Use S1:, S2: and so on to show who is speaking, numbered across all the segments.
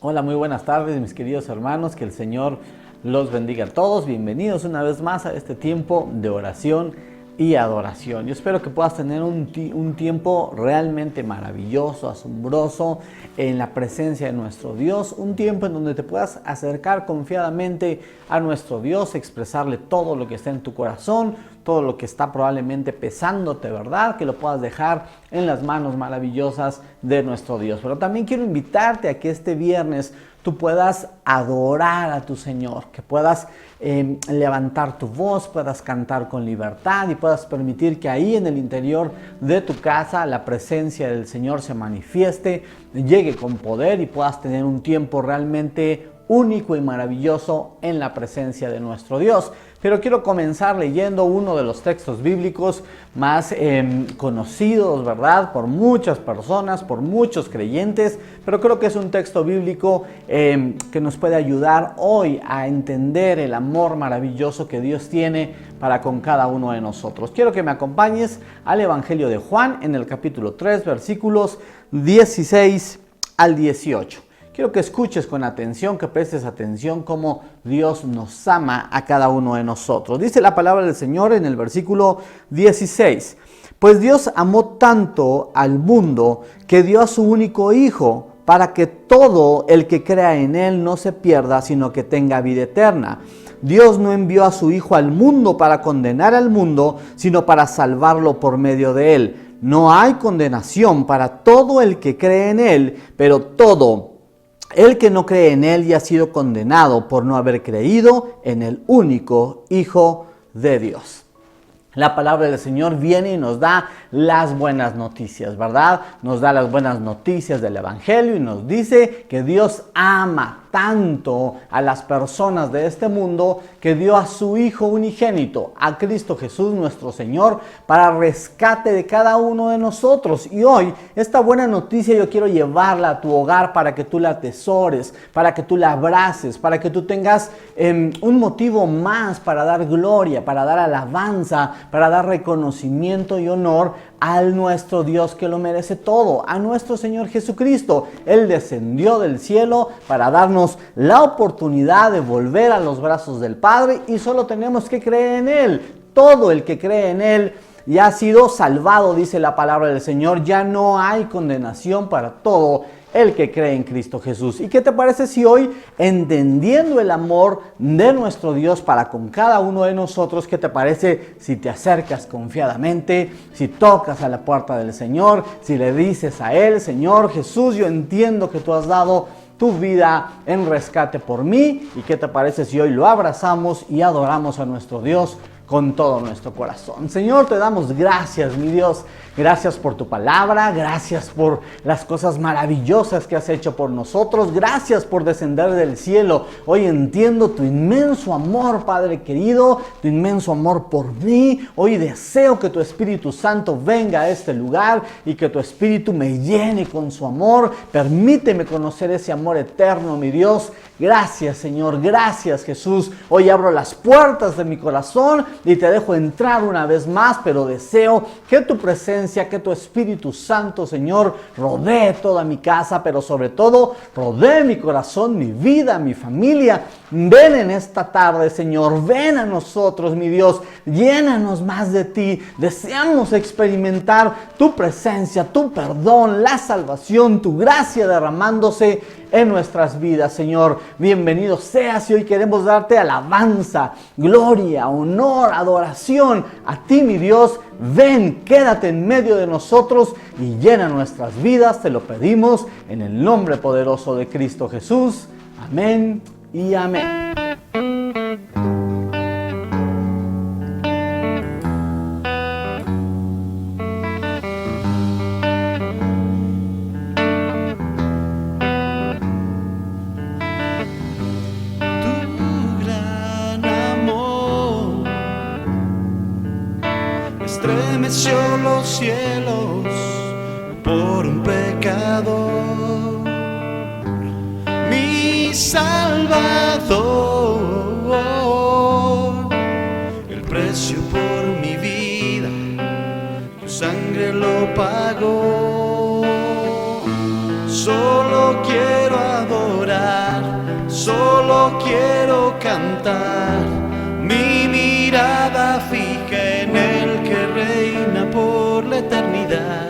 S1: Hola, muy buenas tardes, mis queridos hermanos, que el Señor los bendiga a todos. Bienvenidos una vez más a este tiempo de oración y adoración. Yo espero que puedas tener un tiempo realmente maravilloso, asombroso en la presencia de nuestro Dios, un tiempo en donde te puedas acercar confiadamente a nuestro Dios, expresarle todo lo que está en tu corazón, todo lo que está probablemente pesándote, ¿verdad? Que lo puedas dejar en las manos maravillosas de nuestro Dios. Pero también quiero invitarte a que este viernes tú puedas adorar a tu Señor, que puedas levantar tu voz, puedas cantar con libertad y puedas permitir que ahí en el interior de tu casa la presencia del Señor se manifieste, llegue con poder y puedas tener un tiempo realmente único y maravilloso en la presencia de nuestro Dios. Pero quiero comenzar leyendo uno de los textos bíblicos más conocidos, ¿verdad? Por muchas personas, por muchos creyentes, pero creo que es un texto bíblico que nos puede ayudar hoy a entender el amor maravilloso que Dios tiene para con cada uno de nosotros. Quiero que me acompañes al Evangelio de Juan en el capítulo 3, versículos 16 al 18. Quiero que escuches con atención, que prestes atención cómo Dios nos ama a cada uno de nosotros. Dice la palabra del Señor en el versículo 16. Pues Dios amó tanto al mundo que dio a su único Hijo para que todo el que crea en Él no se pierda, sino que tenga vida eterna. Dios no envió a su Hijo al mundo para condenar al mundo, sino para salvarlo por medio de Él. No hay condenación para todo el que cree en Él, pero todo el que no cree en Él ya ha sido condenado por no haber creído en el único Hijo de Dios. La palabra del Señor viene y nos da las buenas noticias, ¿verdad? Nos da las buenas noticias del Evangelio y nos dice que Dios ama tanto a las personas de este mundo que dio a su Hijo unigénito, a Cristo Jesús nuestro Señor, para rescate de cada uno de nosotros. Y hoy esta buena noticia yo quiero llevarla a tu hogar para que tú la atesores, para que tú la abraces, para que tú tengas un motivo más para dar gloria, para dar alabanza, para dar reconocimiento y honor a nuestro Dios que lo merece todo, a nuestro Señor Jesucristo. Él descendió del cielo para darnos la oportunidad de volver a los brazos del Padre y solo tenemos que creer en Él. Todo el que cree en Él ya ha sido salvado, dice la palabra del Señor. Ya no hay condenación para todo el que cree en Cristo Jesús. ¿Y qué te parece si hoy, entendiendo el amor de nuestro Dios para con cada uno de nosotros, qué te parece si te acercas confiadamente, si tocas a la puerta del Señor, si le dices a Él: Señor Jesús, yo entiendo que tú has dado tu vida en rescate por mí, y qué te parece si hoy lo abrazamos y adoramos a nuestro Dios con todo nuestro corazón? Señor, te damos gracias, mi Dios. Gracias por tu palabra, gracias por las cosas maravillosas que has hecho por nosotros, gracias por descender del cielo. Hoy entiendo tu inmenso amor, Padre querido, tu inmenso amor por mí. Hoy deseo que tu Espíritu Santo venga a este lugar y que tu Espíritu me llene con su amor. Permíteme conocer ese amor eterno, mi Dios. Gracias, Señor, gracias, Jesús. Hoy abro las puertas de mi corazón y te dejo entrar una vez más, pero deseo que tu presencia, que tu Espíritu Santo, Señor, rodee toda mi casa, pero sobre todo rodee mi corazón, mi vida, mi familia. Ven en esta tarde, Señor, ven a nosotros, mi Dios, llénanos más de ti. Deseamos experimentar tu presencia, tu perdón, la salvación, tu gracia derramándose en nuestras vidas, Señor. Bienvenido seas y hoy queremos darte alabanza, gloria, honor, adoración a ti, mi Dios. Ven, quédate en medio de nosotros y llena nuestras vidas. Te lo pedimos en el nombre poderoso de Cristo Jesús. Amén y amén.
S2: Estremeció los cielos por un pecador, mi Salvador. El precio por mi vida, tu sangre lo pagó. Solo quiero adorar cantar, mi mirada fija en el que reina por la eternidad.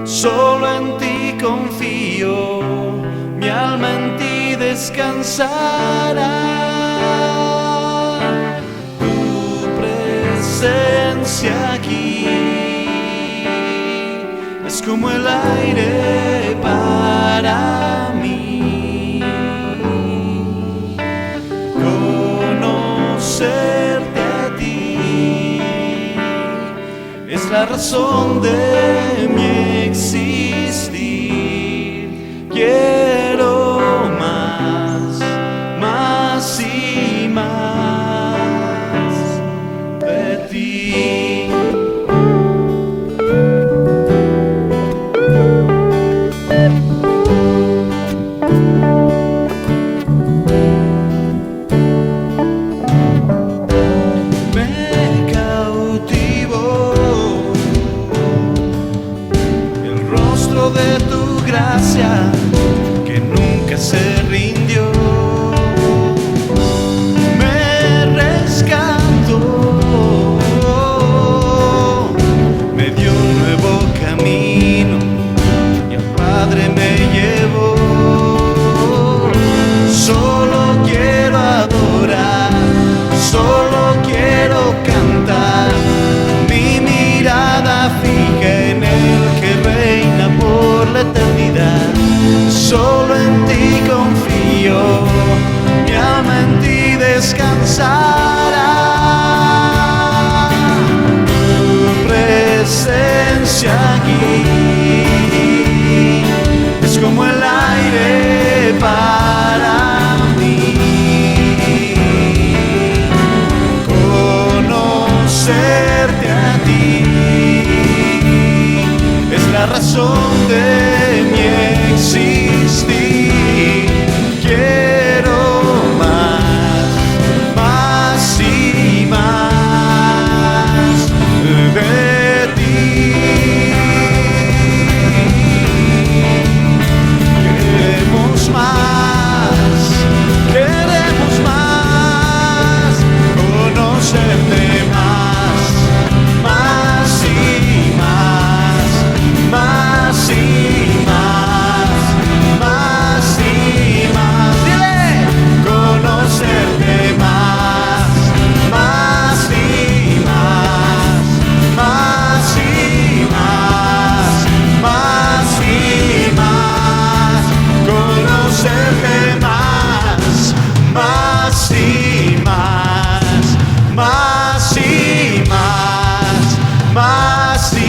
S2: Solo en ti confío, mi alma en ti descansará. Tu presencia aquí es como el aire para mí. Conocerte a ti es la razón de mi existir. Quiero más, más y más de ti. De tu gracia que nunca se rindió, me rescató, me dio un nuevo camino y al Padre me llevó. Solo quiero adorar, solo quiero cantar, mi mirada fija en el que reina por la eternidad. Solo en ti confío, mi alma en ti descansará. Tu presencia aquí es como el aire para mí. Conocerte a ti es la razón de mi existir. Quiero más, más y más de ti. Queremos más, conocerte más, más y más, más y más, más y más. Dile, conocerte más, más y más, más y más, más y más. Conocerte más, más y más, más y más, más y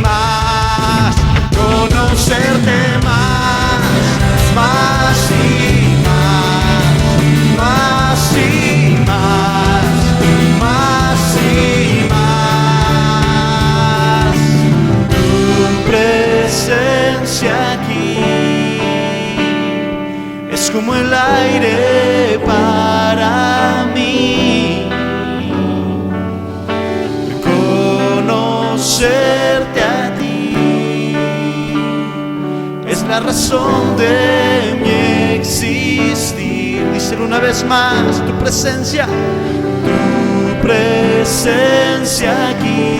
S2: más. Conocerte más, más y más, más y más, más y más. Tu presencia aquí es como el aire para mí. Conocerte a ti es la razón de mi existir. Díselo una vez más, tu presencia aquí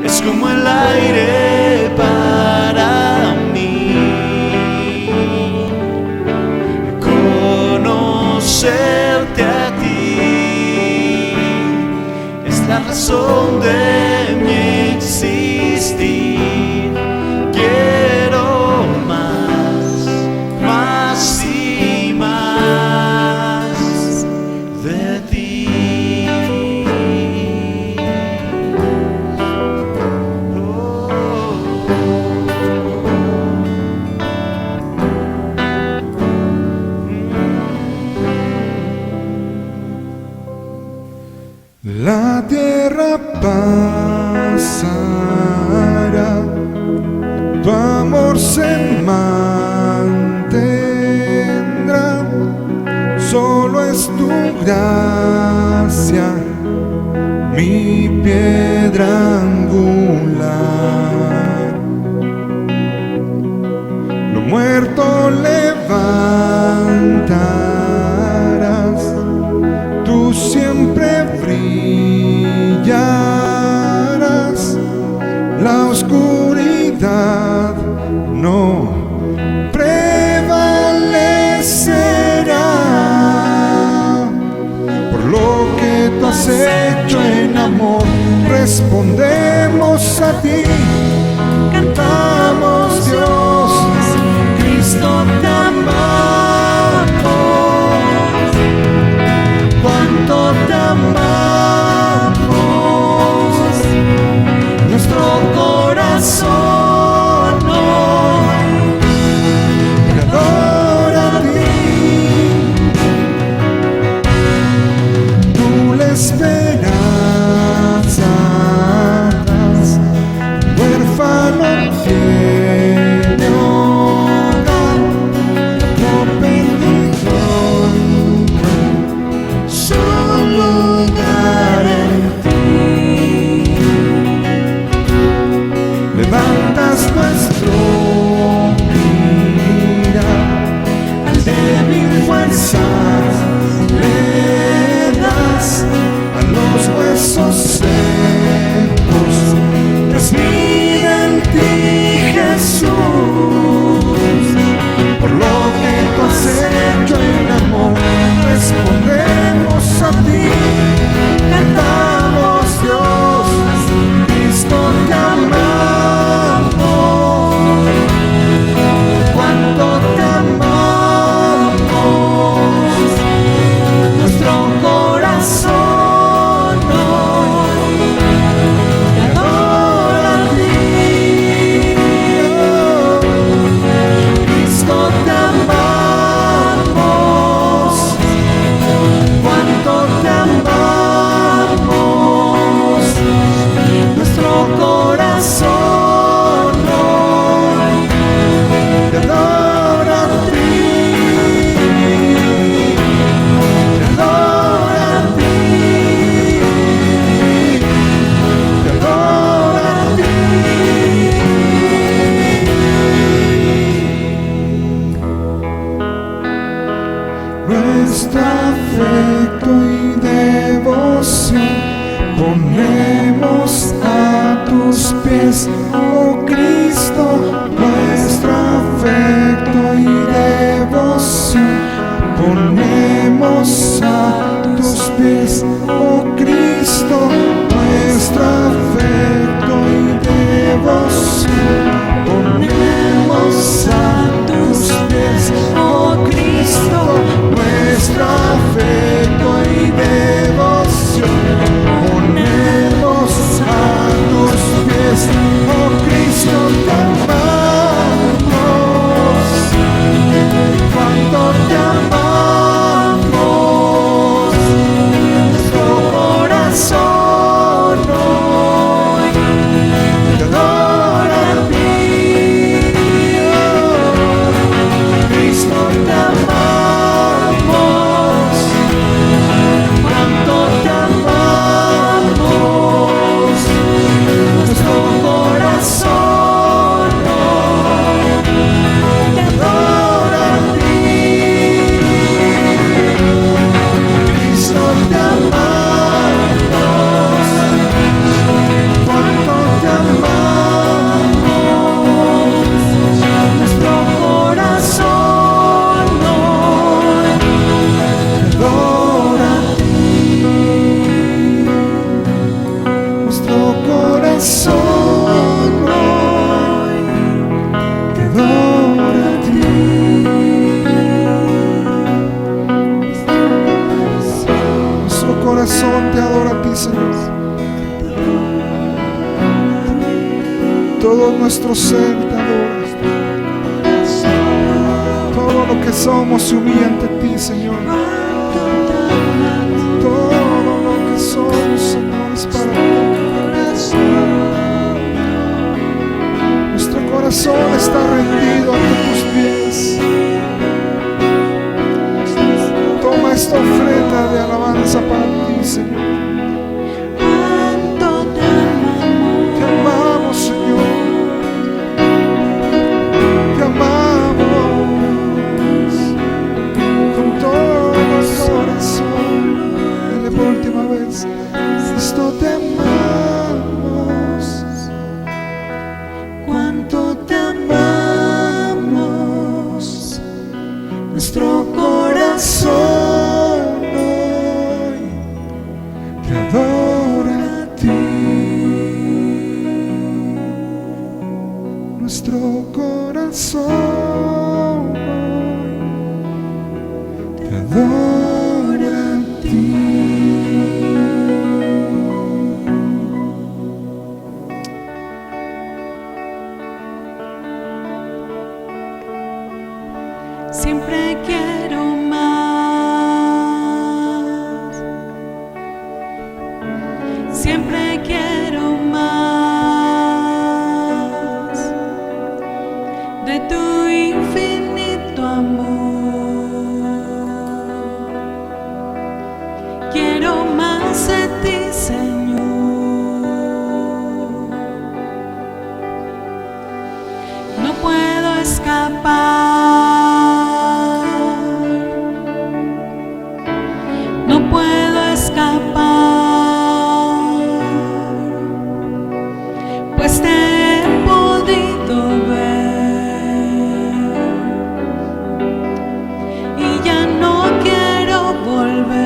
S2: es como el aire para mí. Conocerte a ti es la razón de mi existir. Quiero más, más y más de ti.
S3: La tierra pasará, tu amor se mantendrá, solo es tu gracia, mi piedra angular. Lo muerto levantará, prevalecerá. Por lo que tú has hecho en amor, respondemos a ti. Cantamos, Dios, Cristo te amamos. Cuánto te amamos, nuestro corazón hoy te adora a ti. Tú la esperanza das, huérfano tiene hogar, no perdido su lugar en ti. Levantas nuestro mirar, al débil fuerzas le das, a los huesos secos das vida en ti, Jesús. Por lo que tú has hecho en amor, respondemos a ti. Cantamos, Dios, Cristo te amamos. Cuánto te amamos, nuestro corazón hoy te adora a ti. Cristo te amamos. Cuánto te amamos, nuestro corazón hoy te adora a ti. Te adora a ti. Te adora a ti. Nuestro afecto y devoción ponemos a tus pies, oh Cristo. Nuestro afecto y devoción ponemos a tus pies, oh Cristo. Nuestro afecto y devoción ponemos a tus pies, oh Cristo. Nuestro afecto y devoción ponemos a tus pies, oh Cristo, te amamos. Cuánto te amamos, nuestro corazón hoy te adora a ti. Cristo te amamos. Cuánto te amamos, nuestro corazón hoy te adora a ti. Cristo te amamos. Cuánto te amamos, nuestro corazón hoy te adora a ti. Nuestro corazón hoy te adora a ti. Nuestro corazón te adora a ti, Señor. Todo nuestro ser te adora. Todo lo que somos se humilla ante ti, Señor. Todo lo que somos, Señor, es para ti. Nuestro corazón está rendido ante tus pies. Toma esta ofrenda de alabanza para ti, Señor. Te amamos, Señor. Te amamos con todo el corazón. Dile por última vez. Cristo, te amamos. Cuánto te amamos.
S4: siempre quiero más, siempre quiero más de tu infinito amor. Quiero más de ti, Señor. No puedo escapar, no puedo escapar, pues te he podido ver y ya no quiero volver.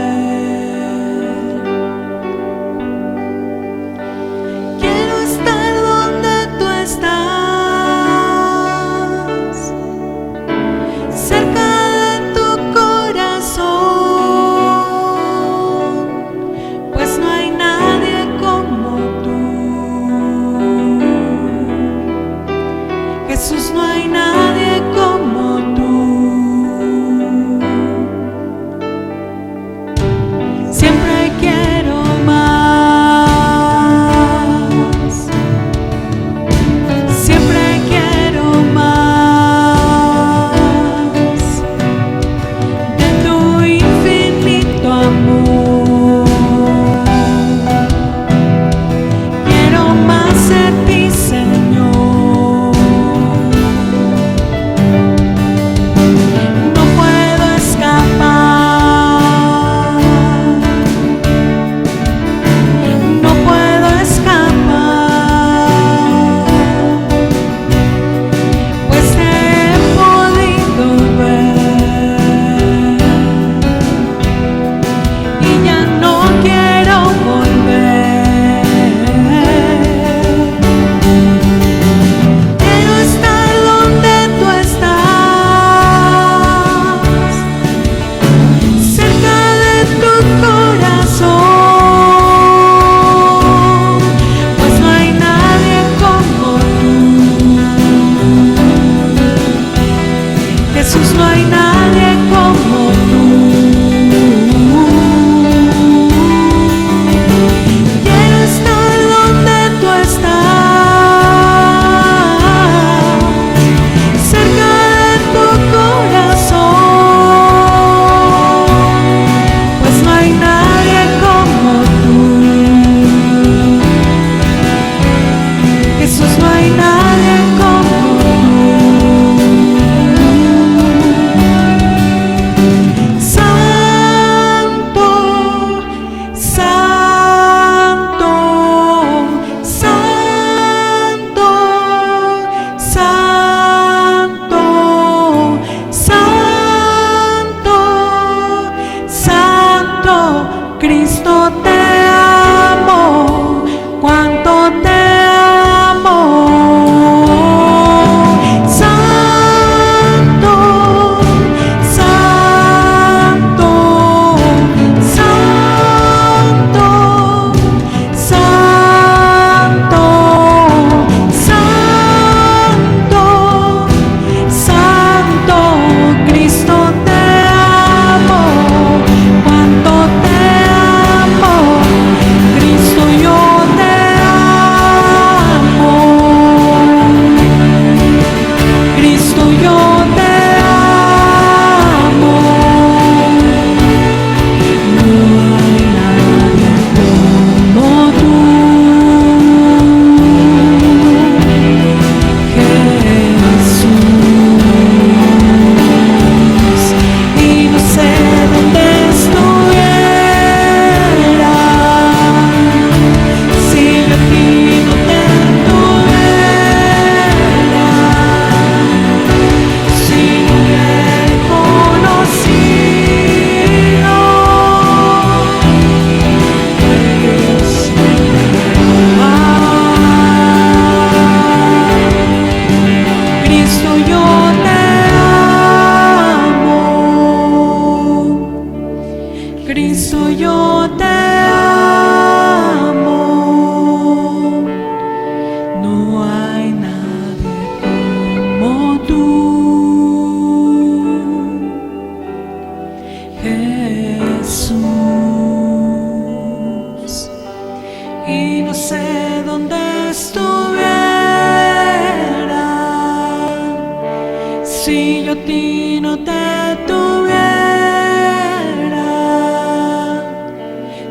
S4: ti no te tuviera,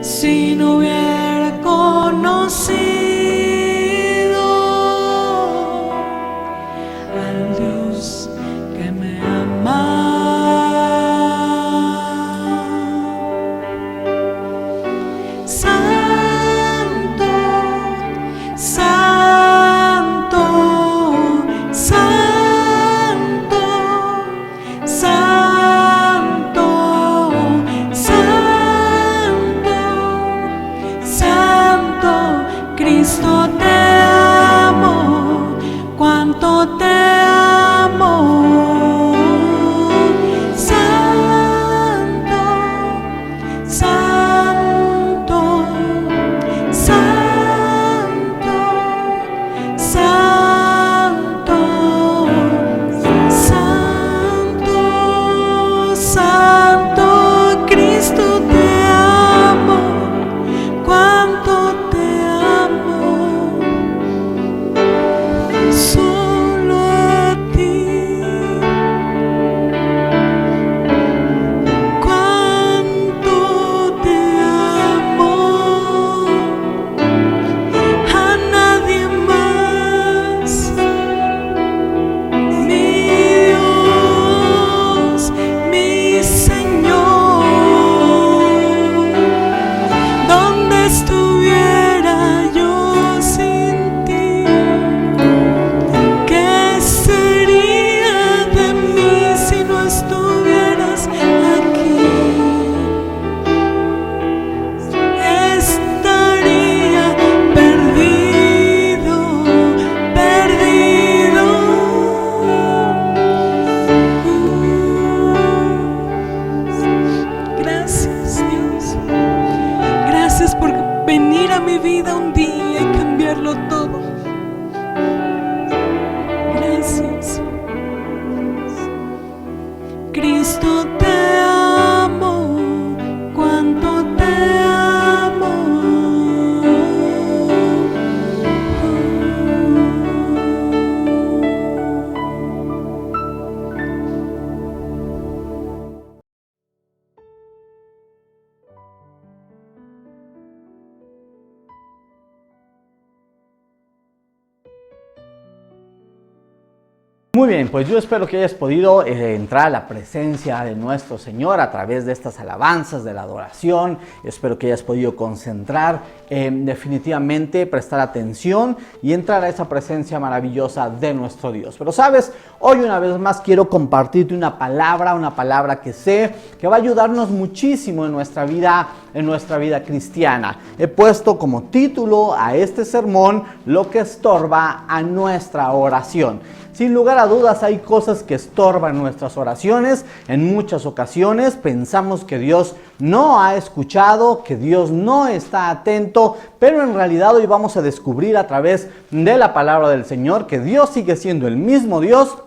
S4: si no hubiera conocido al Dios que me ama. Santo, santo, santo, santo, santo, santo, Cristo te amo, cuánto te amo. Santo, santo, santo, santo, santo, santo, Cristo te amo, cuánto te amo. Solo a ti, cuánto te amo, a nadie más, mi Dios, mi Señor. ¿Dónde estuviera yo sin ti? ¿Qué sería de mí si no estuvieras aquí? Estaría perdido, perdido. Gracias, Dios. Gracias por venir a mi vida un día y cambiarlo todo. Gracias. Cristo te amo, cuánto te amo.
S1: Muy bien, pues yo espero que hayas podido entrar a la presencia de nuestro Señor a través de estas alabanzas, de la adoración. Espero que hayas podido concentrar, definitivamente prestar atención y entrar a esa presencia maravillosa de nuestro Dios. Pero sabes, hoy una vez más quiero compartirte una palabra que sé que va a ayudarnos muchísimo en nuestra vida cristiana. He puesto como título a este sermón: lo que estorba a nuestra oración. Sin lugar a dudas hay cosas que estorban nuestras oraciones. En muchas ocasiones pensamos que Dios no ha escuchado, que Dios no está atento, pero en realidad hoy vamos a descubrir a través de la palabra del Señor que Dios sigue siendo el mismo Dios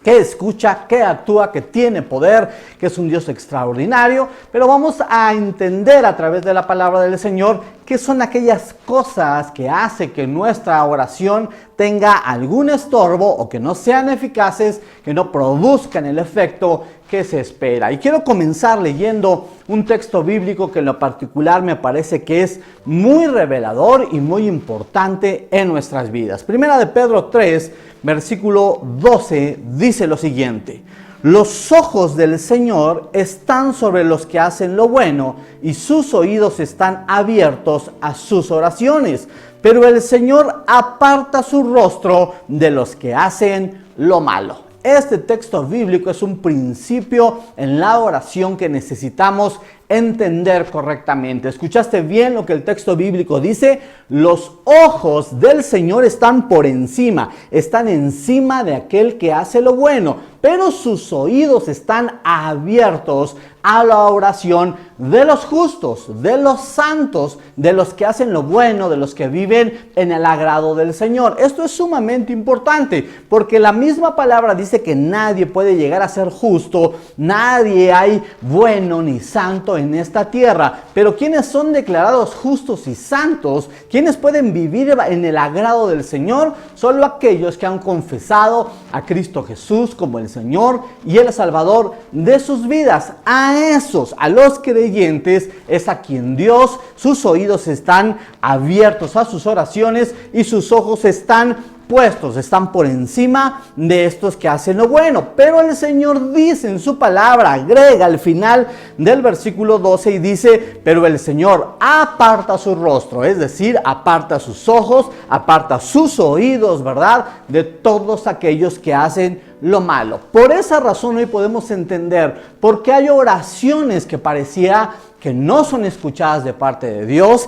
S1: que escucha, que actúa, que tiene poder, que es un Dios extraordinario. Pero vamos a entender a través de la palabra del Señor qué son aquellas cosas que hacen que nuestra oración tenga algún estorbo o que no sean eficaces, que no produzcan el efecto que se espera. Y quiero comenzar leyendo un texto bíblico que en lo particular me parece que es muy revelador y muy importante en nuestras vidas. Primera de Pedro 3, versículo 12, dice lo siguiente: los ojos del Señor están sobre los que hacen lo bueno y sus oídos están abiertos a sus oraciones, pero el Señor aparta su rostro de los que hacen lo malo. Este texto bíblico es un principio en la oración que necesitamos entender correctamente. ¿Escuchaste bien lo que el texto bíblico dice? Los ojos del Señor están por encima, están encima de aquel que hace lo bueno, pero sus oídos están abiertos a la oración de los justos, de los santos, de los que hacen lo bueno, de los que viven en el agrado del Señor. Esto es sumamente importante, porque la misma palabra dice que nadie puede llegar a ser justo, nadie hay bueno ni santo en esta tierra. Pero ¿quiénes son declarados justos y santos? ¿Quiénes pueden vivir en el agrado del Señor? Solo aquellos que han confesado a Cristo Jesús como el Señor y el Salvador de sus vidas. A esos, a los creyentes, es a quien Dios, sus oídos están abiertos a sus oraciones y sus ojos están puestos, están por encima de estos que hacen lo bueno. Pero el Señor dice en su palabra, agrega al final del versículo 12 y dice, pero el Señor aparta su rostro, es decir, aparta sus ojos, aparta sus oídos, ¿verdad?, de todos aquellos que hacen lo malo. Por esa razón hoy podemos entender por qué hay oraciones que parecía que no son escuchadas de parte de Dios,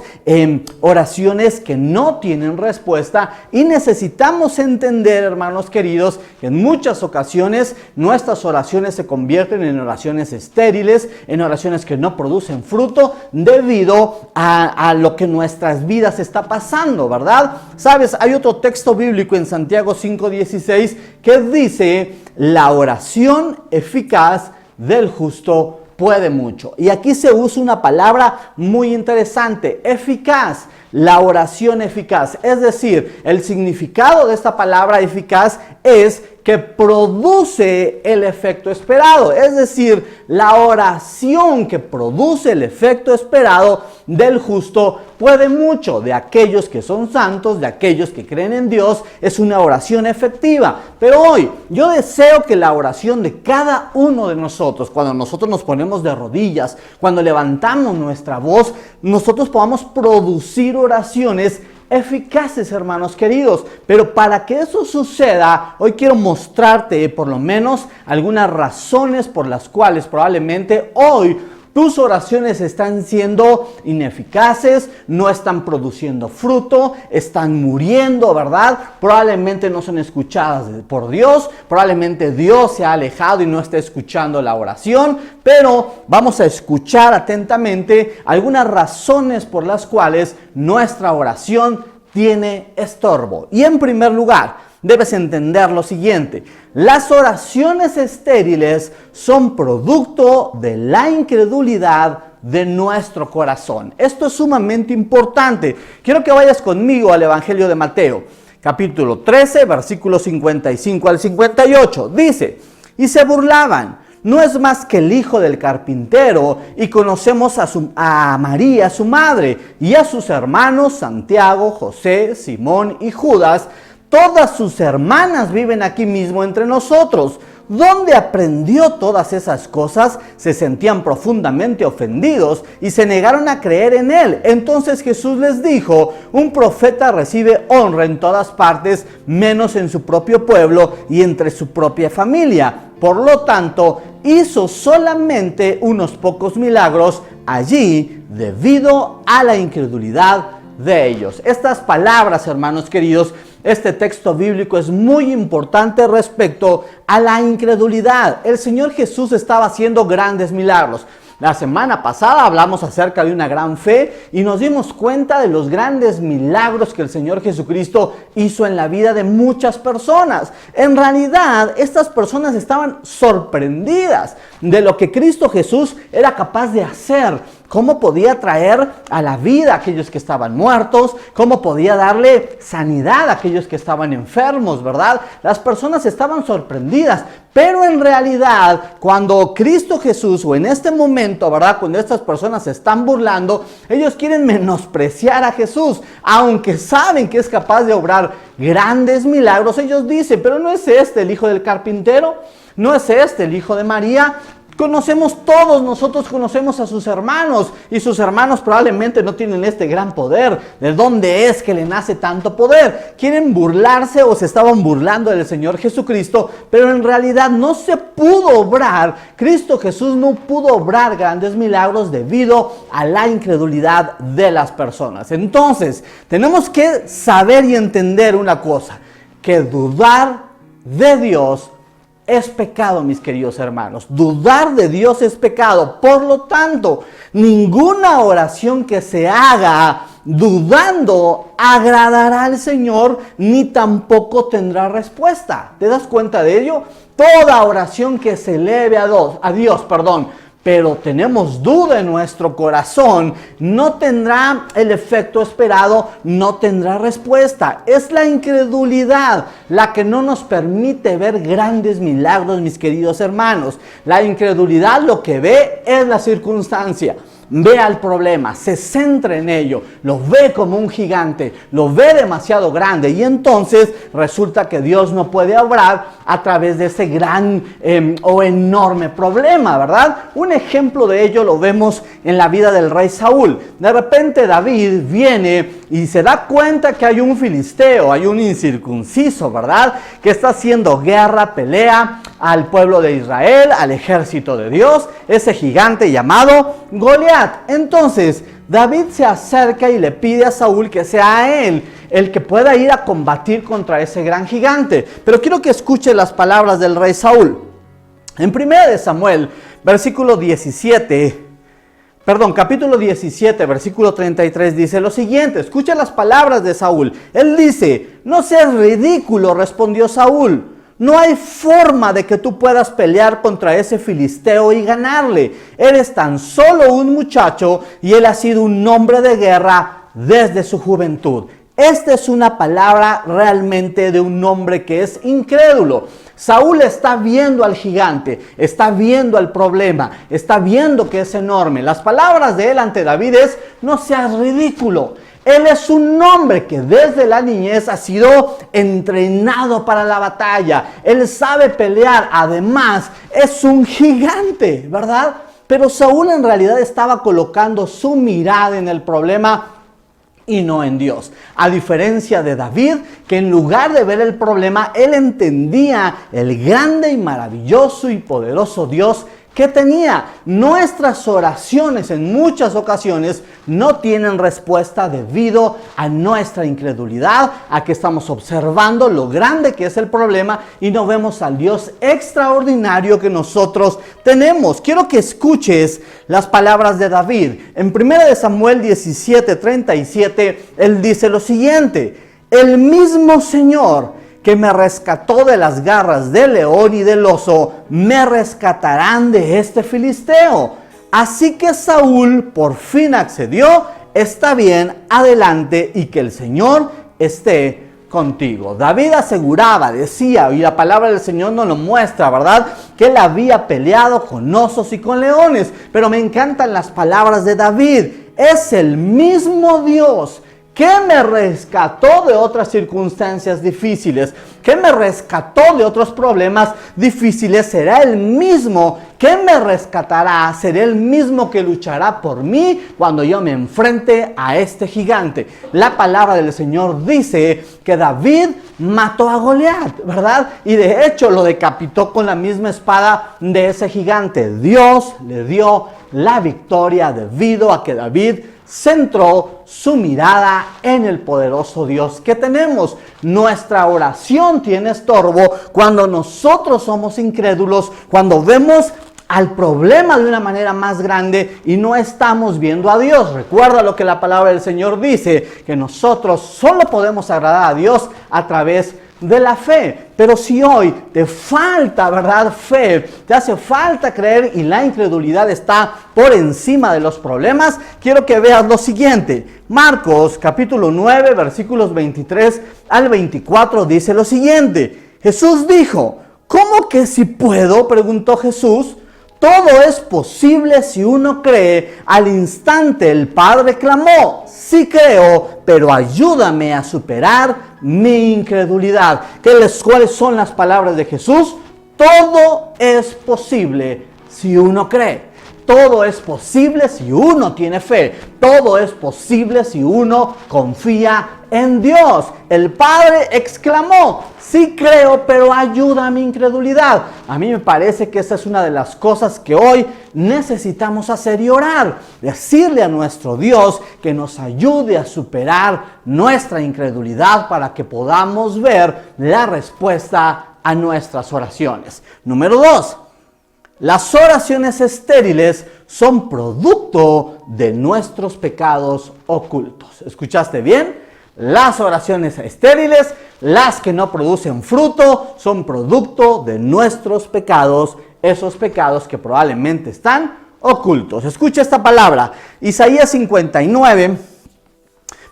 S1: oraciones que no tienen respuesta, y necesitamos entender, hermanos queridos, que en muchas ocasiones nuestras oraciones se convierten en oraciones estériles, en oraciones que no producen fruto debido a lo que en nuestras vidas está pasando, ¿verdad? Sabes, hay otro texto bíblico en Santiago 5:16 que dice, la oración eficaz del justo puede mucho. Y aquí se usa una palabra muy interesante, eficaz, la oración eficaz. Es decir, el significado de esta palabra eficaz es que produce el efecto esperado. Es decir, la oración que produce el efecto esperado del justo puede mucho. De aquellos que son santos, de aquellos que creen en Dios, es una oración efectiva. Pero hoy yo deseo que la oración de cada uno de nosotros, cuando nosotros nos ponemos de rodillas, cuando levantamos nuestra voz, nosotros podamos producir oraciones eficaces, hermanos queridos. Pero para que eso suceda, hoy quiero mostrarte por lo menos algunas razones por las cuales probablemente hoy tus oraciones están siendo ineficaces, no están produciendo fruto, están muriendo, ¿verdad? Probablemente no son escuchadas por Dios, probablemente Dios se ha alejado y no está escuchando la oración, pero vamos a escuchar atentamente algunas razones por las cuales nuestra oración tiene estorbo. Y en primer lugar, debes entender lo siguiente: las oraciones estériles son producto de la incredulidad de nuestro corazón. Esto es sumamente importante. Quiero que vayas conmigo al Evangelio de Mateo, capítulo 13, versículos 55 al 58. Dice, y se burlaban. No es más que el hijo del carpintero, y conocemos a María, su madre, y a sus hermanos Santiago, José, Simón y Judas. Todas sus hermanas viven aquí mismo entre nosotros. ¿Dónde aprendió todas esas cosas? Se sentían profundamente ofendidos y se negaron a creer en él. Entonces Jesús les dijo, un profeta recibe honra en todas partes, menos en su propio pueblo y entre su propia familia. Por lo tanto, hizo solamente unos pocos milagros allí debido a la incredulidad de ellos. Estas palabras, hermanos queridos, este texto bíblico es muy importante respecto a la incredulidad. El Señor Jesús estaba haciendo grandes milagros. La semana pasada hablamos acerca de una gran fe y nos dimos cuenta de los grandes milagros que el Señor Jesucristo hizo en la vida de muchas personas. En realidad, estas personas estaban sorprendidas de lo que Cristo Jesús era capaz de hacer. Cómo podía traer a la vida a aquellos que estaban muertos, cómo podía darle sanidad a aquellos que estaban enfermos, ¿verdad? Las personas estaban sorprendidas, pero en realidad, cuando Cristo Jesús, o en este momento, ¿verdad?, cuando estas personas se están burlando, ellos quieren menospreciar a Jesús, aunque saben que es capaz de obrar grandes milagros. Ellos dicen, pero ¿no es este el hijo del carpintero? ¿No es este el hijo de María? Todos nosotros conocemos a sus hermanos, y sus hermanos probablemente no tienen este gran poder. ¿De dónde es que le nace tanto poder? Quieren burlarse, o se estaban burlando del Señor Jesucristo, pero en realidad no se pudo obrar. Cristo Jesús no pudo obrar grandes milagros debido a la incredulidad de las personas. Entonces, tenemos que saber y entender una cosa, que dudar de Dios es pecado, mis queridos hermanos. Dudar de Dios es pecado. Por lo tanto, ninguna oración que se haga dudando agradará al Señor, ni tampoco tendrá respuesta. ¿Te das cuenta de ello? Toda oración que se eleve a Dios, pero tenemos duda en nuestro corazón, no tendrá el efecto esperado, no tendrá respuesta. Es la incredulidad la que no nos permite ver grandes milagros, mis queridos hermanos. La incredulidad lo que ve es la circunstancia. Ve al problema, se centra en ello, lo ve como un gigante, lo ve demasiado grande y entonces resulta que Dios no puede obrar a través de ese gran o enorme problema, ¿verdad? Un ejemplo de ello lo vemos en la vida del rey Saúl. De repente David viene y se da cuenta que hay un filisteo, hay un incircunciso, ¿verdad? Que está haciendo guerra, pelea al pueblo de Israel, al ejército de Dios, ese gigante llamado Goliat. Entonces David se acerca y le pide a Saúl que sea él el que pueda ir a combatir contra ese gran gigante. Pero quiero que escuche las palabras del rey Saúl. En 1 Samuel, capítulo 17, versículo 33 dice lo siguiente. Escucha las palabras de Saúl. Él dice: no seas ridículo, respondió Saúl. No hay forma de que tú puedas pelear contra ese filisteo y ganarle. Eres tan solo un muchacho y él ha sido un hombre de guerra desde su juventud. Esta es una palabra realmente de un hombre que es incrédulo. Saúl está viendo al gigante, está viendo al problema, está viendo que es enorme. Las palabras de él ante David es: no seas ridículo. Él es un hombre que desde la niñez ha sido entrenado para la batalla. Él sabe pelear, además es un gigante, ¿verdad? Pero Saúl en realidad estaba colocando su mirada en el problema y no en Dios. A diferencia de David, que en lugar de ver el problema, él entendía el grande y maravilloso y poderoso Dios que tenía. Nuestras oraciones en muchas ocasiones no tienen respuesta debido a nuestra incredulidad, a que estamos observando lo grande que es el problema y no vemos al Dios extraordinario que nosotros tenemos. Quiero que escuches las palabras de David. En 1 Samuel 17:37, él dice lo siguiente: el mismo Señor que me rescató de las garras del león y del oso, me rescatarán de este filisteo. Así que Saúl por fin accedió. Está bien, adelante, y que el Señor esté contigo. David aseguraba, decía, y la palabra del Señor nos lo muestra, ¿verdad?, que él había peleado con osos y con leones. Pero me encantan las palabras de David. Es el mismo Dios que me rescató de otras circunstancias difíciles, que me rescató de otros problemas difíciles, será el mismo que me rescatará, será el mismo que luchará por mí cuando yo me enfrente a este gigante. La palabra del Señor dice que David mató a Goliat, ¿verdad? Y de hecho lo decapitó con la misma espada de ese gigante. Dios le dio la victoria debido a que David centró su mirada en el poderoso Dios que tenemos. Nuestra oración tiene estorbo cuando nosotros somos incrédulos, cuando vemos al problema de una manera más grande y no estamos viendo a Dios. Recuerda lo que la palabra del Señor dice, que nosotros solo podemos agradar a Dios a través de la fe. Pero si hoy te falta, ¿verdad?, fe, te hace falta creer y la incredulidad está por encima de los problemas, quiero que veas lo siguiente. Marcos capítulo 9 versículos 23 al 24 dice lo siguiente. Jesús dijo: ¿cómo que si puedo?, preguntó Jesús. Todo es posible si uno cree. Al instante el padre clamó: sí creo, pero ayúdame a superar mi incredulidad. ¿Cuáles son las palabras de Jesús? Todo es posible si uno cree. Todo es posible si uno tiene fe. Todo es posible si uno confía en Dios. El Padre exclamó: sí creo, pero ayuda a mi incredulidad. A mí me parece que esa es una de las cosas que hoy necesitamos hacer y orar. Decirle a nuestro Dios que nos ayude a superar nuestra incredulidad para que podamos ver la respuesta a nuestras oraciones. Número 2. Las oraciones estériles son producto de nuestros pecados ocultos. ¿Escuchaste bien? Las oraciones estériles, las que no producen fruto, son producto de nuestros pecados, esos pecados que probablemente están ocultos. Escucha esta palabra. Isaías 59,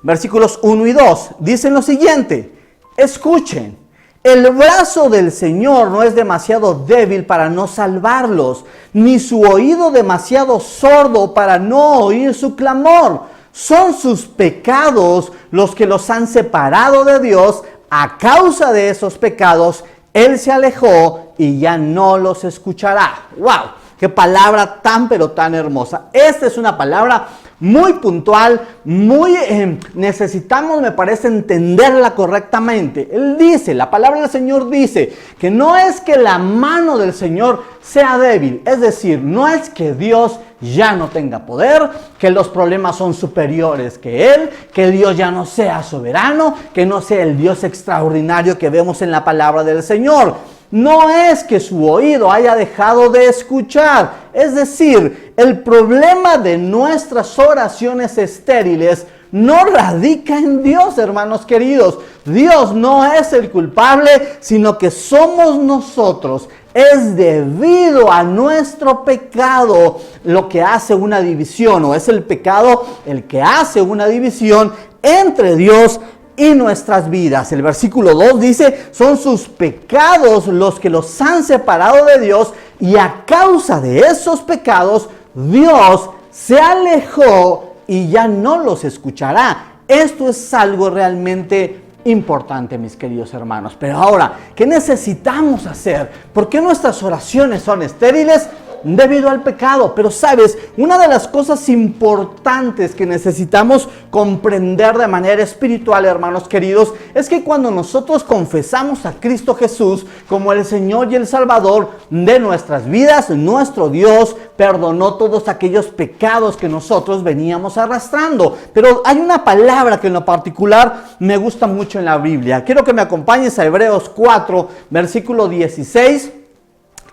S1: versículos 1 y 2, dicen lo siguiente: escuchen. El brazo del Señor no es demasiado débil para no salvarlos, ni su oído demasiado sordo para no oír su clamor. Son sus pecados los que los han separado de Dios. A causa de esos pecados, Él se alejó y ya no los escuchará. ¡Wow! ¡Qué palabra tan pero tan hermosa! Esta es una palabra muy puntual, muy necesitamos, me parece, entenderla correctamente. Él dice, la palabra del Señor dice que no es que la mano del Señor sea débil, es decir, no es que Dios ya no tenga poder, que los problemas son superiores que Él, que Dios ya no sea soberano, que no sea el Dios extraordinario que vemos en la palabra del Señor. No es que su oído haya dejado de escuchar. Es decir, el problema de nuestras oraciones estériles no radica en Dios, hermanos queridos. Dios no es el culpable, sino que somos nosotros. Es debido a nuestro pecado lo que hace una división, o es el pecado el que hace una división entre Dios y nuestras vidas. El versículo 2 dice, son sus pecados los que los han separado de Dios, y a causa de esos pecados Dios se alejó y ya no los escuchará. Esto es algo realmente importante, mis queridos hermanos. Pero ahora, ¿qué necesitamos hacer? ¿Por qué nuestras oraciones son estériles? Debido al pecado. Pero sabes, una de las cosas importantes que necesitamos comprender de manera espiritual, hermanos queridos, es que cuando nosotros confesamos a Cristo Jesús como el Señor y el Salvador de nuestras vidas, nuestro Dios perdonó todos aquellos pecados que nosotros veníamos arrastrando. Pero hay una palabra que en lo particular me gusta mucho en la Biblia. Quiero que me acompañes a Hebreos 4, versículo 16,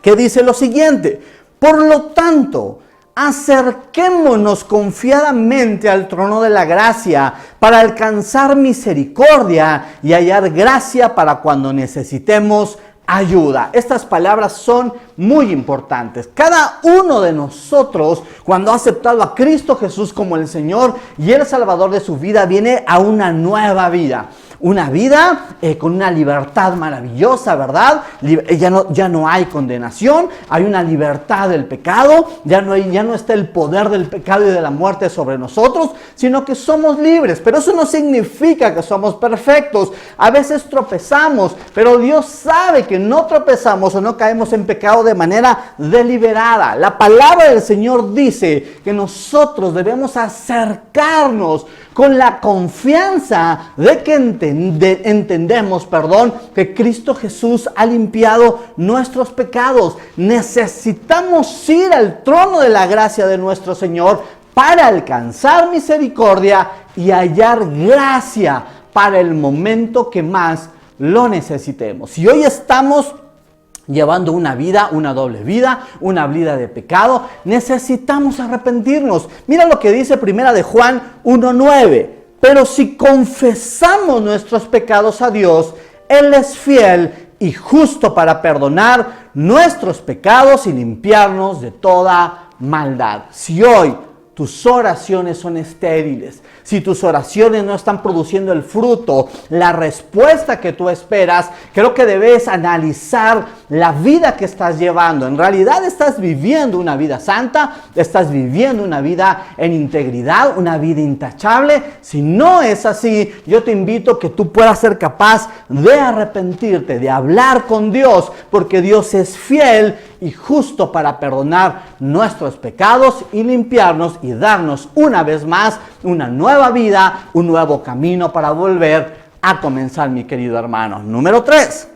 S1: que dice lo siguiente: por lo tanto, acerquémonos confiadamente al trono de la gracia para alcanzar misericordia y hallar gracia para cuando necesitemos ayuda. Estas palabras son muy importantes. Cada uno de nosotros, cuando ha aceptado a Cristo Jesús como el Señor y el Salvador de su vida, viene a una nueva vida. Una vida con una libertad maravillosa, ¿verdad? Ya no hay condenación, hay una libertad del pecado, ya no está el poder del pecado y de la muerte sobre nosotros, sino que somos libres. Pero eso no significa que somos perfectos. A veces tropezamos, pero Dios sabe que no tropezamos o no caemos en pecado de manera deliberada. La palabra del Señor dice que nosotros debemos acercarnos con la confianza de que entendemos que Cristo Jesús ha limpiado nuestros pecados. Necesitamos ir al trono de la gracia de nuestro Señor para alcanzar misericordia y hallar gracia para el momento que más lo necesitemos. Si hoy estamos llevando una vida, una doble vida, una vida de pecado, necesitamos arrepentirnos. Mira lo que dice Primera de Juan 1:9. Pero si confesamos nuestros pecados a Dios, Él es fiel y justo para perdonar nuestros pecados y limpiarnos de toda maldad. Si hoy tus oraciones son estériles, si tus oraciones no están produciendo el fruto, la respuesta que tú esperas, creo que debes analizar la vida que estás llevando. En realidad estás viviendo una vida santa, estás viviendo una vida en integridad, una vida intachable. Si no es así, yo te invito a que tú puedas ser capaz de arrepentirte, de hablar con Dios, porque Dios es fiel y justo para perdonar nuestros pecados y limpiarnos y darnos una vez más una nueva vida, un nuevo camino para volver a comenzar, mi querido hermano. Número 3.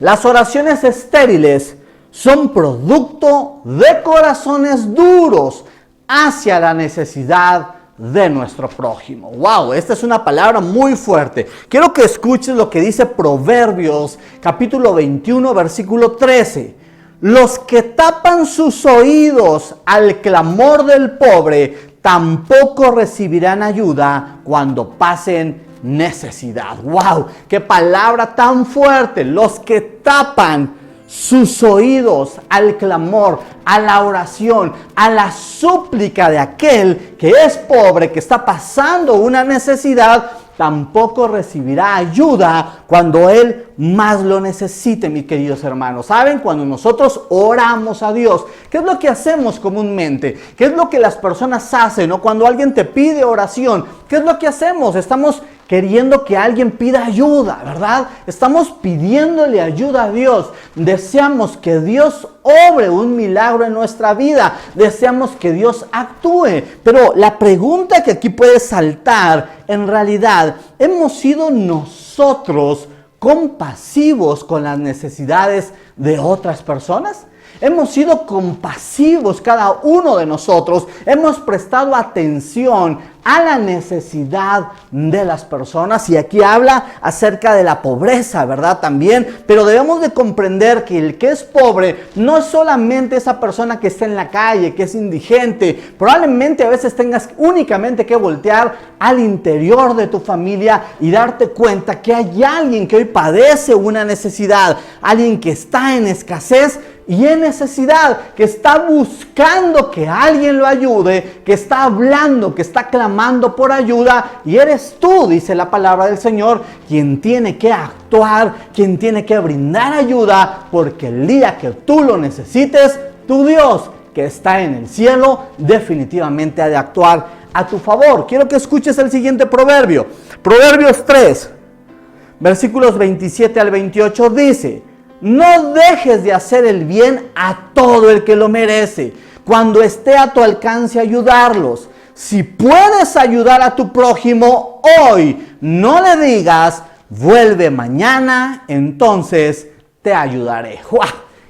S1: Las oraciones estériles son producto de corazones duros hacia la necesidad de nuestro prójimo. Wow, esta es una palabra muy fuerte. Quiero que escuches lo que dice Proverbios capítulo 21 versículo 13. Los que tapan sus oídos al clamor del pobre tampoco recibirán ayuda cuando pasen necesidad. ¡Wow! ¡Qué palabra tan fuerte! Los que tapan sus oídos al clamor, a la oración, a la súplica de aquel que es pobre, que está pasando una necesidad, tampoco recibirá ayuda cuando él más lo necesite, mis queridos hermanos. ¿Saben? Cuando nosotros oramos a Dios, ¿qué es lo que hacemos comúnmente? ¿Qué es lo que las personas hacen? ¿No? Cuando alguien te pide oración, ¿qué es lo que hacemos? Estamos queriendo que alguien pida ayuda, ¿verdad? Estamos pidiéndole ayuda a Dios. Deseamos que Dios obre un milagro en nuestra vida. Deseamos que Dios actúe. Pero la pregunta que aquí puede saltar, en realidad, ¿hemos sido nosotros compasivos con las necesidades de otras personas? Hemos sido compasivos cada uno de nosotros. Hemos prestado atención a la necesidad de las personas. Y aquí habla acerca de la pobreza, ¿verdad? También. Pero debemos de comprender que el que es pobre no es solamente esa persona que está en la calle, que es indigente. Probablemente a veces tengas únicamente que voltear al interior de tu familia y darte cuenta que hay alguien que hoy padece una necesidad. Alguien que está en escasez y en necesidad, que está buscando que alguien lo ayude, que está hablando, que está clamando por ayuda, y eres tú, dice la palabra del Señor, quien tiene que actuar, quien tiene que brindar ayuda, porque el día que tú lo necesites, tu Dios, que está en el cielo, definitivamente ha de actuar a tu favor. Quiero que escuches el siguiente proverbio. Proverbios 3, versículos 27 al 28 dice: no dejes de hacer el bien a todo el que lo merece, cuando esté a tu alcance ayudarlos. Si puedes ayudar a tu prójimo hoy, no le digas, vuelve mañana, entonces te ayudaré. ¡Wow!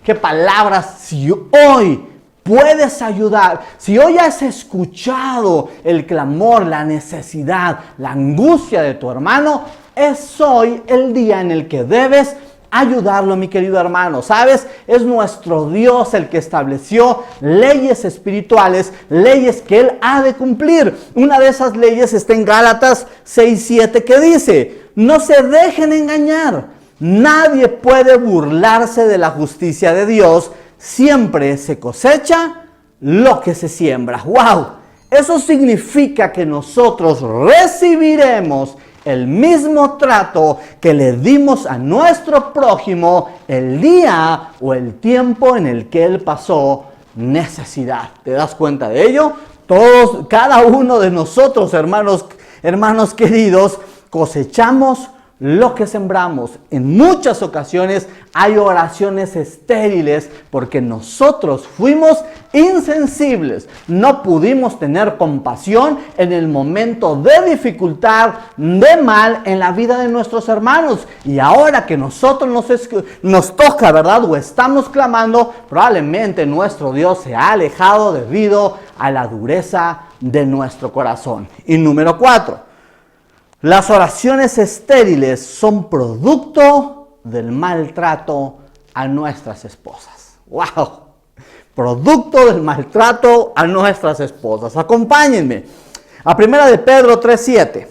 S1: ¡Qué palabras! Si hoy puedes ayudar, si hoy has escuchado el clamor, la necesidad, la angustia de tu hermano, es hoy el día en el que debes ayudarlo, mi querido hermano. ¿Sabes? Es nuestro Dios el que estableció leyes espirituales, leyes que Él ha de cumplir. Una de esas leyes está en Gálatas 6:7, que dice: no se dejen engañar. Nadie puede burlarse de la justicia de Dios. Siempre se cosecha lo que se siembra. ¡Wow! Eso significa que nosotros recibiremos el mismo trato que le dimos a nuestro prójimo el día o el tiempo en el que él pasó necesidad. ¿Te das cuenta de ello? Todos, cada uno de nosotros, hermanos queridos, cosechamos lo que sembramos. En muchas ocasiones hay oraciones estériles porque nosotros fuimos insensibles. No pudimos tener compasión en el momento de dificultad, de mal en la vida de nuestros hermanos. Y ahora que nosotros nos toca, ¿verdad? O estamos clamando, probablemente nuestro Dios se ha alejado debido a la dureza de nuestro corazón. Y número 4. Las oraciones estériles son producto del maltrato a nuestras esposas. ¡Wow! Producto del maltrato a nuestras esposas. Acompáñenme a 1 de Pedro 3:7,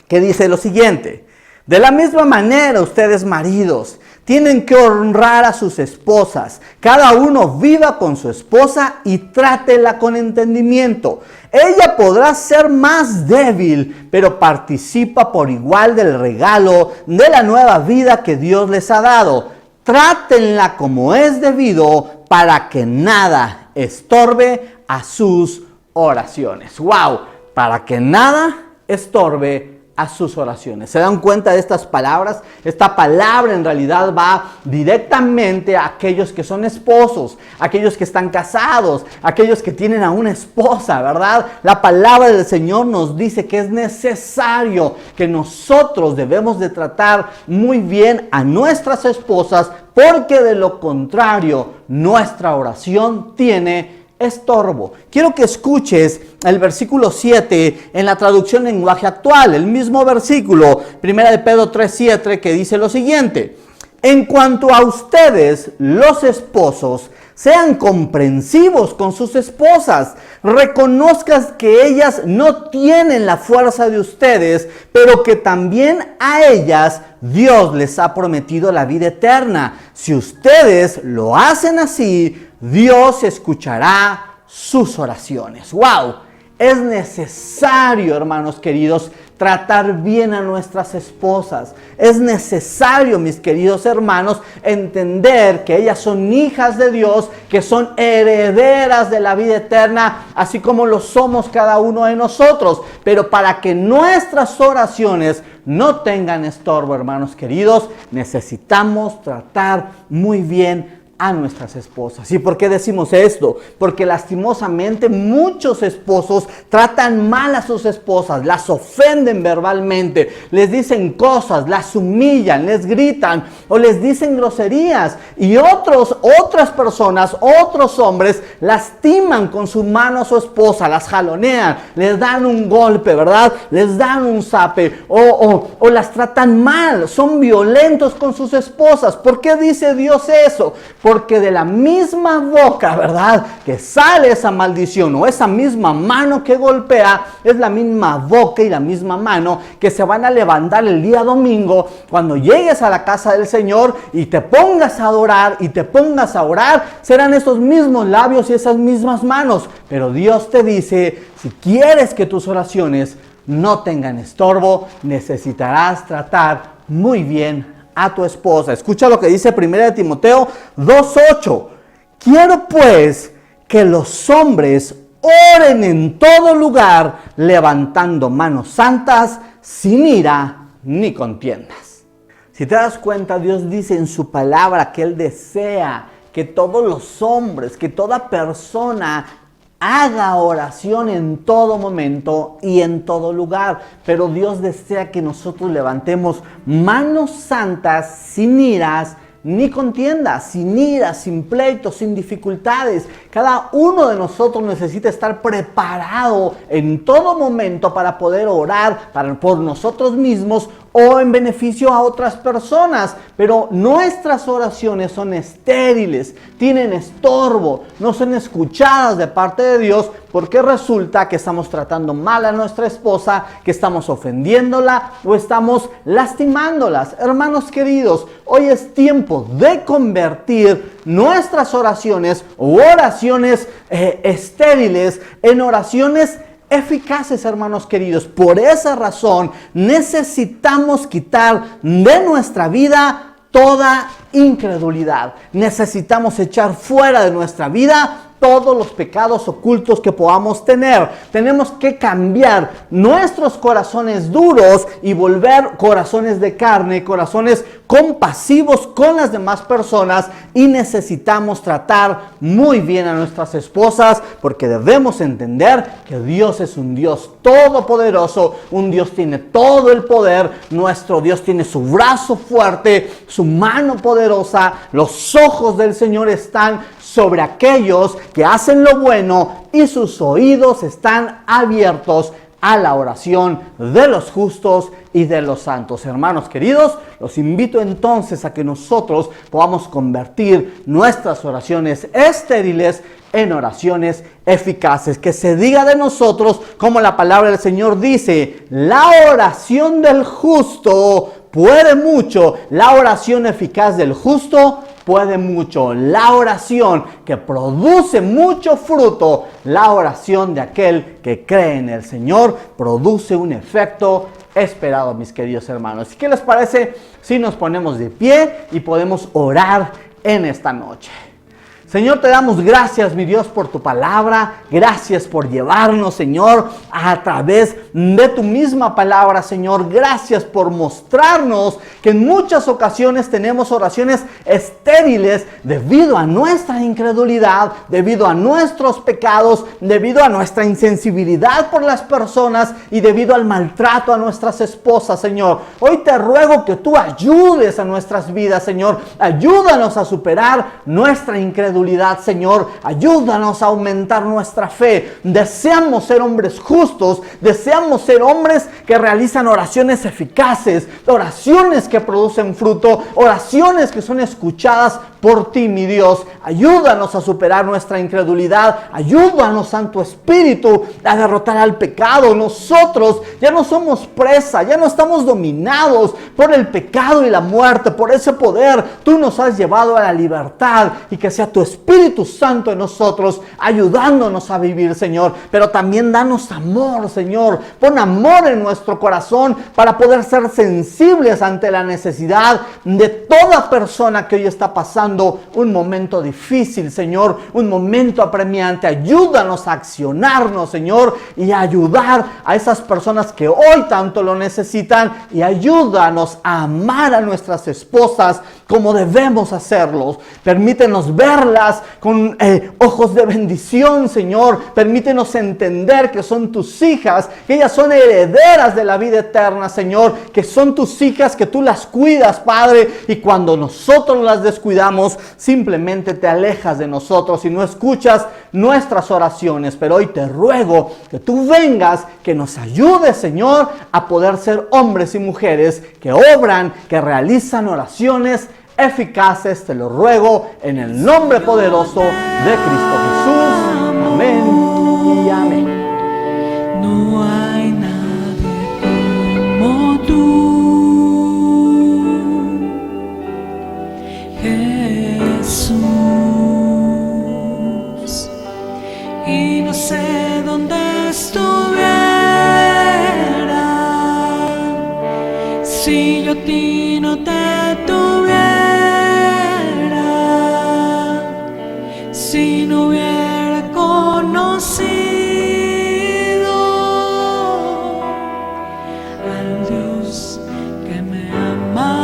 S1: que dice lo siguiente: de la misma manera, ustedes maridos tienen que honrar a sus esposas. Cada uno viva con su esposa y trátela con entendimiento. Ella podrá ser más débil, pero participa por igual del regalo de la nueva vida que Dios les ha dado. Trátenla como es debido para que nada estorbe a sus oraciones. ¡Wow! Para que nada estorbe a sus oraciones. ¿Se dan cuenta de estas palabras? Esta palabra en realidad va directamente a aquellos que son esposos, aquellos que están casados, aquellos que tienen a una esposa, ¿verdad? La palabra del Señor nos dice que es necesario que nosotros debemos de tratar muy bien a nuestras esposas, porque de lo contrario nuestra oración tiene estorbo. Quiero que escuches el versículo 7 en la traducción lenguaje actual, el mismo versículo, 1 de Pedro 3:7, que dice lo siguiente: en cuanto a ustedes, los esposos, sean comprensivos con sus esposas, reconozcan que ellas no tienen la fuerza de ustedes, pero que también a ellas Dios les ha prometido la vida eterna. Si ustedes lo hacen así, Dios escuchará sus oraciones. ¡Wow! Es necesario, hermanos queridos, tratar bien a nuestras esposas. Es necesario, mis queridos hermanos, entender que ellas son hijas de Dios, que son herederas de la vida eterna, así como lo somos cada uno de nosotros. Pero para que nuestras oraciones no tengan estorbo, hermanos queridos, necesitamos tratar muy bien a nuestras esposas. ¿Y por qué decimos esto? Porque lastimosamente muchos esposos tratan mal a sus esposas, las ofenden verbalmente, les dicen cosas, las humillan, les gritan o les dicen groserías, y otras personas, otros hombres lastiman con su mano a su esposa, las jalonean, les dan un golpe, ¿verdad? Les dan un zape o las tratan mal, son violentos con sus esposas. ¿Por qué dice Dios eso? Porque de la misma boca, ¿verdad?, que sale esa maldición, o esa misma mano que golpea, es la misma boca y la misma mano que se van a levantar el día domingo cuando llegues a la casa del Señor y te pongas a adorar y te pongas a orar. Serán esos mismos labios y esas mismas manos. Pero Dios te dice, si quieres que tus oraciones no tengan estorbo, necesitarás tratar muy bien a tu esposa. Escucha lo que dice 1 de Timoteo 2:8. Quiero pues que los hombres oren en todo lugar, levantando manos santas, sin ira ni contiendas. Si te das cuenta, Dios dice en su palabra que Él desea que todos los hombres, que toda persona haga oración en todo momento y en todo lugar. Pero Dios desea que nosotros levantemos manos santas, sin iras ni contiendas, sin iras, sin pleitos, sin dificultades. Cada uno de nosotros necesita estar preparado en todo momento para poder orar por nosotros mismos o en beneficio a otras personas. Pero nuestras oraciones son estériles, tienen estorbo, no son escuchadas de parte de Dios, porque resulta que estamos tratando mal a nuestra esposa, que estamos ofendiéndola o estamos lastimándolas. Hermanos queridos, hoy es tiempo de convertir nuestras oraciones o oraciones estériles en oraciones eficaces, hermanos queridos. Por esa razón necesitamos quitar de nuestra vida toda incredulidad. Necesitamos echar fuera de nuestra vida todos los pecados ocultos que podamos tener. Tenemos que cambiar nuestros corazones duros y volver corazones de carne, corazones compasivos con las demás personas, y necesitamos tratar muy bien a nuestras esposas, porque debemos entender que Dios es un Dios todopoderoso, un Dios tiene todo el poder, nuestro Dios tiene su brazo fuerte, su mano poderosa, los ojos del Señor están sobre aquellos que hacen lo bueno y sus oídos están abiertos a la oración de los justos y de los santos. Hermanos queridos, los invito entonces a que nosotros podamos convertir nuestras oraciones estériles en oraciones eficaces. Que se diga de nosotros, como la palabra del Señor dice, la oración del justo puede mucho, la oración eficaz del justo puede mucho. La oración que produce mucho fruto, la oración de aquel que cree en el Señor, produce un efecto esperado, mis queridos hermanos. ¿Qué les parece si nos ponemos de pie y podemos orar en esta noche? Señor, te damos gracias, mi Dios, por tu palabra. Gracias por llevarnos, Señor, a través de tu misma palabra, Señor. Gracias por mostrarnos que en muchas ocasiones tenemos oraciones estériles debido a nuestra incredulidad, debido a nuestros pecados, debido a nuestra insensibilidad por las personas y debido al maltrato a nuestras esposas, Señor. Hoy te ruego que tú ayudes a nuestras vidas, Señor. Ayúdanos a superar nuestra incredulidad, incredulidad, Señor. Ayúdanos a aumentar nuestra fe. Deseamos ser hombres justos, deseamos ser hombres que realizan oraciones eficaces, oraciones que producen fruto, oraciones que son escuchadas por ti, mi Dios. Ayúdanos a superar nuestra incredulidad. Ayúdanos, Santo Espíritu, a derrotar al pecado. Nosotros ya no somos presa, ya no estamos dominados por el pecado y la muerte, por ese poder. Tú nos has llevado a la libertad, y que sea tu Espíritu Santo en nosotros, ayudándonos a vivir, Señor. Pero también danos amor, Señor. Pon amor en nuestro corazón para poder ser sensibles ante la necesidad de toda persona que hoy está pasando un momento difícil, Señor, un momento apremiante. Ayúdanos a accionarnos, Señor, y a ayudar a esas personas que hoy tanto lo necesitan, y ayúdanos a amar a nuestras esposas como debemos hacerlos. Permítenos verlas con ojos de bendición, Señor. Permítenos entender que son tus hijas, que ellas son herederas de la vida eterna, Señor, que son tus hijas, que tú las cuidas, Padre, y cuando nosotros las descuidamos, simplemente te alejas de nosotros y no escuchas nuestras oraciones. Pero hoy te ruego que tú vengas, que nos ayudes, Señor, a poder ser hombres y mujeres que obran, que realizan oraciones eficaces. Te lo ruego en el nombre poderoso de Cristo Jesús. Amén y amén.
S4: No hay nadie como tú, Jesús, y no sé dónde estuviera si yo a ti no te tuviera, si no hubiera conocido al Dios que me ama.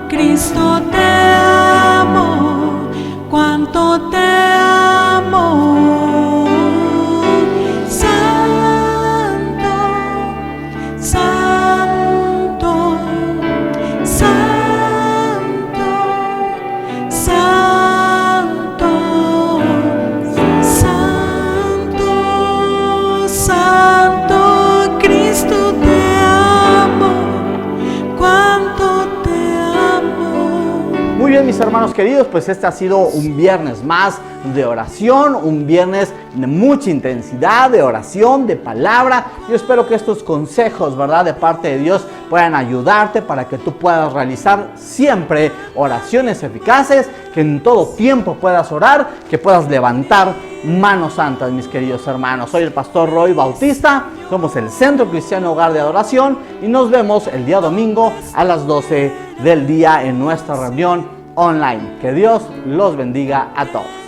S4: Cristo, te amo, cuánto te amo. Santo, santo, santo, santo, santo, santo. Cristo, te amo, cuánto te amo.
S1: Muy bien, mis hermanos queridos, pues este ha sido un viernes más de oración, un viernes de mucha intensidad, de oración, de palabra. Yo espero que estos consejos, ¿verdad?, de parte de Dios puedan ayudarte para que tú puedas realizar siempre oraciones eficaces, que en todo tiempo puedas orar, que puedas levantar manos santas, mis queridos hermanos. Soy el pastor Roy Bautista, somos el Centro Cristiano Hogar de Adoración y nos vemos el día domingo a las 12 del día en nuestra reunión online. Que Dios los bendiga a todos.